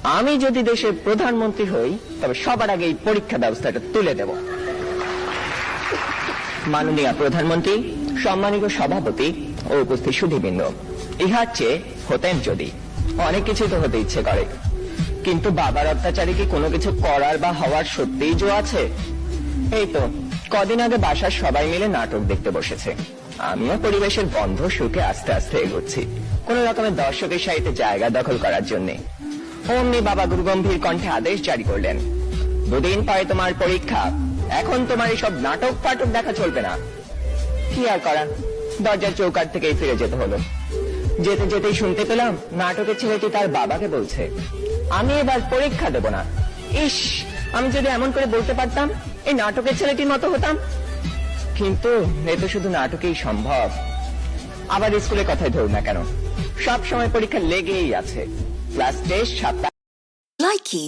আমি যদি দেশের প্রধানমন্ত্রী হই তবে সবার আগে এই পরীক্ষা ব্যবস্থাটা তুলে দেব। মাননীয় প্রধানমন্ত্রী, সম্মানিত সভাপতি ও উপস্থিত সুধীবৃন্দ, ইহার চেয়ে হতেন যদি অনেক কিছু তো হতে ইচ্ছে করে, কিন্তু বাবার অত্যাচারে কি কোনো কিছু করার বা হওয়ার সত্যিই জো আছে? এই তো কদিন আগে বাসার সবাই মিলে নাটক দেখতে বসেছে, আমিও পরিবেশের গন্ধ শুকে আস্তে আস্তে এগোচ্ছি কোন রকমের দর্শকের সাহিত্যে জায়গা দখল করার জন্য। অমনি বাবা গুরুগম্ভীর কণ্ঠে আদেশ জারি করলেন, দুদিন পরে তোমার পরীক্ষা, এখন তোমার এইসব নাটক ফাটক দেখা চলবে না। কি আর করা, দরজার চৌকাঠ থেকেই ফিরে যেতে হলো। যেতে যেতেই শুনতে পেলাম নাটকের ছেলেটি তার বাবাকে বলছে, আমি এবার পরীক্ষা দেব না। ইস, আমি যদি এমন করে বলতে পারতাম, এই নাটকের ছেলেটির মতো হতাম। কিন্তু এ তো শুধু নাটকেই সম্ভব। আবার স্কুলের কথাই ধরুন না কেন, সব সময় পরীক্ষা লেগেই আছে। ক্লাস টেস্ট, সপ্তাহ Likey